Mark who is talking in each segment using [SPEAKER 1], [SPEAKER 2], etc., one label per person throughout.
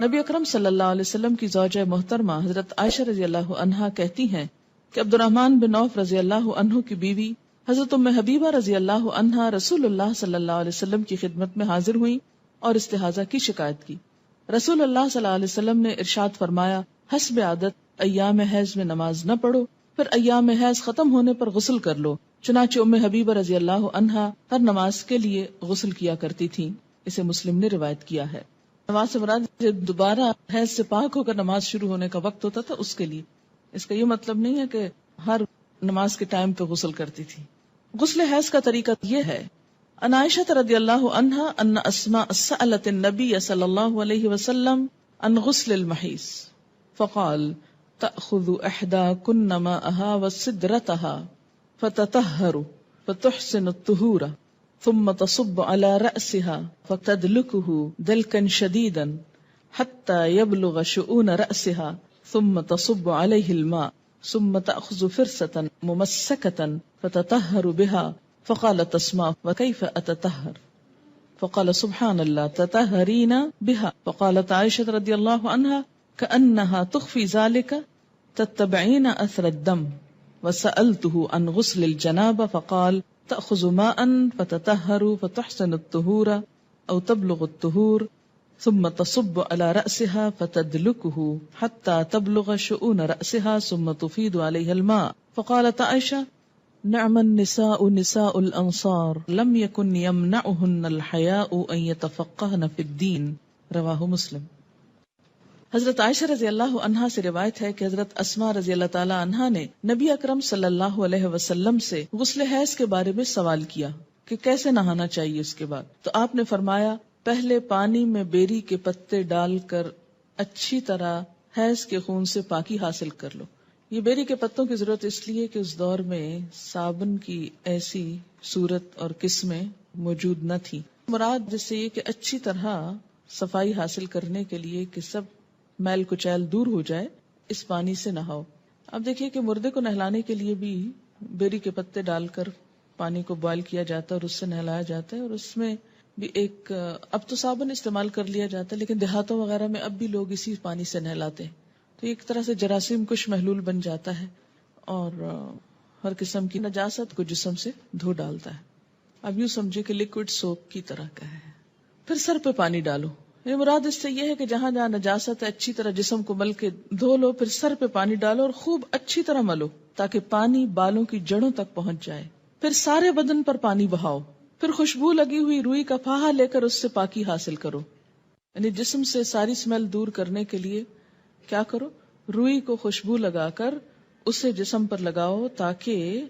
[SPEAKER 1] نبی اکرم صلی اللہ علیہ وسلم کی زوجہ محترمہ حضرت عائشہ رضی اللہ عنہا کہتی ہیں کہ عبد الرحمن بن عوف رضی اللہ عنہ کی بیوی حضرت ام حبیبہ رضی اللہ عنہا رسول اللہ صلی اللہ علیہ وسلم کی خدمت میں حاضر ہوئیں اور استحاضہ کی شکایت کی. رسول اللہ صلی اللہ علیہ وسلم نے ارشاد فرمایا، حسب عادت ایام حیض میں نماز نہ پڑھو، پھر ایام حیض ختم ہونے پر غسل کر لو. چنانچہ ام حبیبہ رضی اللہ عنہا ہر نماز کے لیے غسل کیا کرتی تھیں. اسے مسلم نے روایت کیا ہے. نماز سے مراد دوبارہ حیض سے پاک ہو کر نماز شروع ہونے کا وقت ہوتا تھا، اس کے لیے. اس کا یہ مطلب نہیں ہے کہ ہر نماز کے ٹائم پہ غسل کرتی تھی. غسل حیض کا طریقہ یہ ہے. عن عائشہ رضی اللہ عنہا ان اسماء سألت النبی صلی اللہ علیہ وسلم عن غسل المحیض فقال تأخذ احداکن ماءها وسدرتها فتطهر فتحسن الطهور ثم تصب على رأسها فتدلكه دلكا شديدا حتى يبلغ شؤون رأسها ثم تصب عليه الماء ثم تأخذ فرصة ممسكة فتطهر بها. فقالت اسماء وكيف أتطهر؟ فقال سبحان الله تطهرين بها. فقالت عائشة رضي الله عنها كأنها تخفي ذلك تتبعين أثر الدم. وسألته عن غسل الجنابة فقال تأخذ ماء فتطهر فتحسن الطهور أو تبلغ الطهور ثم تصب على رأسها فتدلكه حتى تبلغ شؤون رأسها ثم تفيد عليها الماء. فقالت عائشة نعم النساء نساء الأنصار لم يكن يمنعهن الحياء أن يتفقهن في الدين. رواہ مسلم. حضرت عائشہ رضی اللہ عنہا سے روایت ہے کہ حضرت اسماء رضی اللہ تعالی عنہا نے نبی اکرم صلی اللہ علیہ وسلم سے غسل حیض کے بارے میں سوال کیا کہ کیسے نہانا چاہیے اس کے بعد. تو آپ نے فرمایا پہلے پانی میں بیری کے پتے ڈال کر اچھی طرح حیض کے خون سے پاکی حاصل کر لو. یہ بیری کے پتوں کی ضرورت اس لیے کہ اس دور میں صابن کی ایسی صورت اور قسمیں موجود نہ تھی. مراد جس سے یہ کہ اچھی طرح صفائی حاصل کرنے کے لیے کہ سب میل کچیل دور ہو جائے اس پانی سے نہاؤ. اب دیکھیے کہ مردے کو نہلانے کے لیے بھی بیری کے پتے ڈال کر پانی کو بوائل کیا جاتا ہے اور اس سے نہلایا جاتا ہے. اور اس میں بھی ایک اب تو صابن استعمال کر لیا جاتا ہے لیکن دیہاتوں وغیرہ میں اب بھی لوگ اسی پانی سے نہلاتے ہیں. تو ایک طرح سے جراثیم کش محلول بن جاتا ہے اور ہر قسم کی نجاست کو جسم سے دھو ڈالتا ہے. اب یوں سمجھے کہ لیکوڈ سوپ کی طرح کا ہے. پھر سر پہ پانی ڈالو. یہ مراد اس سے یہ ہے کہ جہاں جہاں نجاست ہے اچھی طرح جسم کو مل کے دھو لو. پھر سر پہ پانی ڈالو اور خوب اچھی طرح ملو تاکہ پانی بالوں کی جڑوں تک پہنچ جائے. پھر سارے بدن پر پانی بہاؤ. پھر خوشبو لگی ہوئی روئی کا پھاہا لے کر اس سے پاکی حاصل کرو. یعنی جسم سے ساری اسمیل دور کرنے کے لیے کیا کرو؟ روئی کو خوشبو لگا کر اسے جسم پر لگاؤ تاکہ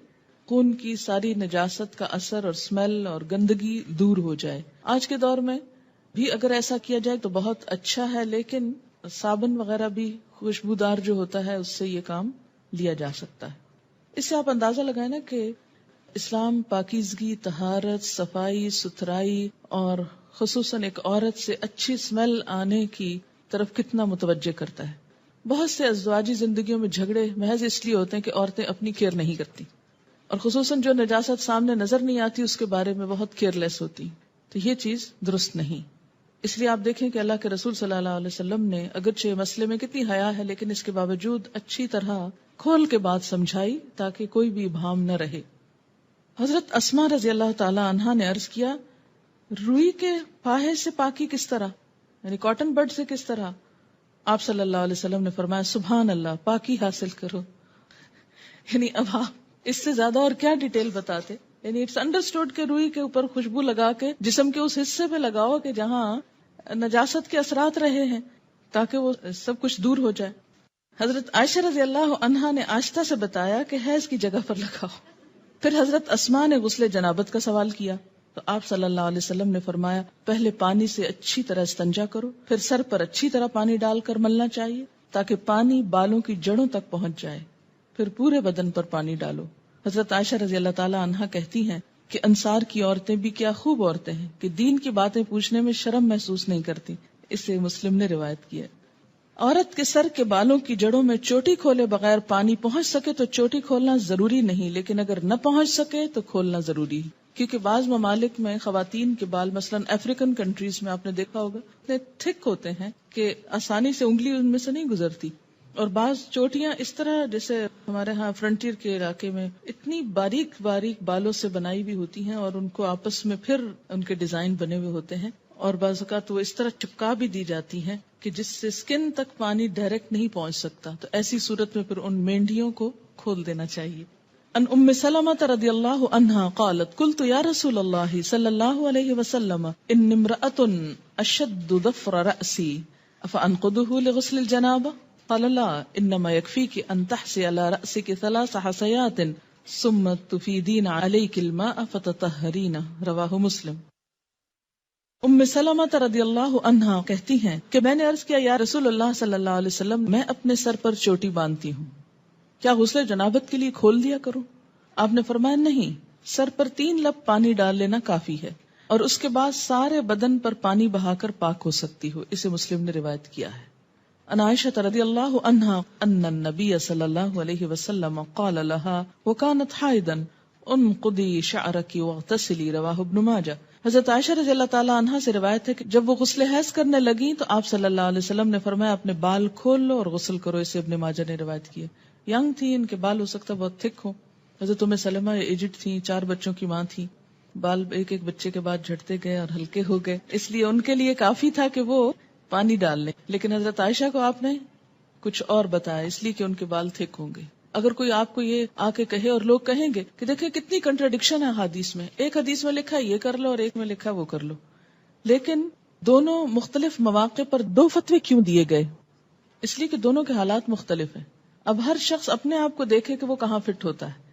[SPEAKER 1] خون کی ساری نجاست کا اثر اور اسمیل اور گندگی دور ہو جائے. آج کے دور میں بھی اگر ایسا کیا جائے تو بہت اچھا ہے، لیکن صابن وغیرہ بھی خوشبودار جو ہوتا ہے اس سے یہ کام لیا جا سکتا ہے. اس سے آپ اندازہ لگائیں نا کہ اسلام پاکیزگی، طہارت، صفائی ستھرائی اور خصوصاً ایک عورت سے اچھی اسمیل آنے کی طرف کتنا متوجہ کرتا ہے. بہت سے ازدواجی زندگیوں میں جھگڑے محض اس لیے ہوتے ہیں کہ عورتیں اپنی کیئر نہیں کرتی اور خصوصاً جو نجاست سامنے نظر نہیں آتی اس کے بارے میں بہت کیئر لیس ہوتی. تو یہ چیز درست نہیں. اس لیے آپ دیکھیں کہ اللہ کے رسول صلی اللہ علیہ وسلم نے اگرچہ مسئلے میں کتنی حیا ہے لیکن اس کے باوجود اچھی طرح کھول کے بات سمجھائی تاکہ کوئی بھی ابہام نہ رہے. حضرت اسماء رضی اللہ تعالی عنہا نے عرض کیا روئی کے پاہے سے پاکی کس طرح، یعنی کاٹن بڈ سے کس طرح؟ آپ صلی اللہ علیہ وسلم نے فرمایا سبحان اللہ، پاکی حاصل کرو. یعنی اب آپ اس سے زیادہ اور کیا ڈیٹیل بتاتے. یعنی اٹس انڈرسٹوڈ کہ روئی کے اوپر خوشبو لگا کے جسم کے اس حصے پہ لگاؤ کہ جہاں نجاست کے اثرات رہے ہیں تاکہ وہ سب کچھ دور ہو جائے. حضرت عائشہ رضی اللہ عنہا نے آہستہ سے بتایا کہ حیض کی جگہ پر لگاؤ. پھر حضرت اسماء نے غسل جنابت کا سوال کیا تو آپ صلی اللہ علیہ وسلم نے فرمایا پہلے پانی سے اچھی طرح استنجا کرو، پھر سر پر اچھی طرح پانی ڈال کر ملنا چاہیے تاکہ پانی بالوں کی جڑوں تک پہنچ جائے، پھر پورے بدن پر پانی ڈالو. حضرت عائشہ رضی اللہ تعالی عنہا کہتی ہیں کہ انصار کی عورتیں بھی کیا خوب عورتیں ہیں کہ دین کی باتیں پوچھنے میں شرم محسوس نہیں کرتی. اسے مسلم نے روایت کیا. عورت کے سر کے بالوں کی جڑوں میں چوٹی کھولے بغیر پانی پہنچ سکے تو چوٹی کھولنا ضروری نہیں، لیکن اگر نہ پہنچ سکے تو کھولنا ضروری ہے. کیونکہ بعض ممالک میں خواتین کے بال مثلاً افریقن کنٹریز میں آپ نے دیکھا ہوگا اتنے تھک ہوتے ہیں کہ آسانی سے انگلی ان میں سے نہیں گزرتی، اور بعض چوٹیاں اس طرح جیسے ہمارے ہاں فرنٹیئر کے علاقے میں اتنی باریک باریک بالوں سے بنائی بھی ہوتی ہیں، اور ان کو آپس میں پھر ان کے ڈیزائن بنے ہوئے ہوتے ہیں، اور بعض اوقات وہ اس طرح چپکا بھی دی جاتی ہیں کہ جس سے اسکن تک پانی ڈائریکٹ نہیں پہنچ سکتا. تو ایسی صورت میں پھر ان مینڈیوں کو کھول دینا چاہیے. ان ام سلمۃ رضی اللہ عنہا قالت قلت یا رسول اللہ صلی اللہ علیہ وسلم ان امرأة اشد ظفر رأسی افانقضه لغسل الجنابہ قال لا انما يكفيك ان تحسي على رأسك 3 حسيات ثم تفيدين عليك الماء فتطهرين رواہ مسلم. ام سلمۃ رضی اللہ عنہا کہتی ہیں کہ میں نے عرض کیا یا رسول اللہ صلی اللہ علیہ وسلم میں اپنے سر پر چوٹی باندھتی ہوں، کیا غسل جنابت کے لیے کھول دیا کروں؟ آپ نے فرمایا نہیں، سر پر 3 لب پانی ڈال لینا کافی ہے، اور اس کے بعد سارے بدن پر پانی بہا کر پاک ہو سکتی ہو. اسے مسلم نے روایت کیا ہے. ان عائشہ رضی اللہ عنہا ان النبی صلی اللہ علیہ وسلم قال لها وكانت حائضا انقضی شعرک واغتسلی رواہ ابن ماجہ. حضرت عائشہ رضی اللہ تعالی عنہا سے روایت ہے کہ جب وہ غسل حیض کرنے لگیں تو آپ صلی اللہ علیہ وسلم نے فرمایا اپنے بال کھول لو اور غسل کرو. اسے ابن ماجہ نے روایت کی. ینگ تھی، ان کے بال ہو سکتا بہت تھک ہو. حضرت ام سلمہ ایجڈ تھی، 4 بچوں کی ماں تھی، بال ایک ایک بچے کے بعد جھڑتے گئے اور ہلکے ہو گئے، اس لیے ان کے لیے کافی تھا کہ وہ پانی ڈال لیں. لیکن حضرت عائشہ کو آپ نے کچھ اور بتایا، اس لیے کہ ان کے بال تھک ہوں گے. اگر کوئی آپ کو یہ آ کے کہے اور لوگ کہیں گے کہ دیکھیں کتنی کنٹراڈکشن ہے حدیث میں، ایک حدیث میں لکھا یہ کر لو اور ایک میں لکھا وہ کر لو، لیکن دونوں مختلف مواقع پر 2 فتوے کیوں دیے گئے؟ اس لیے کہ دونوں کے حالات مختلف ہیں. اب ہر شخص اپنے آپ کو دیکھے کہ وہ کہاں فٹ ہوتا ہے.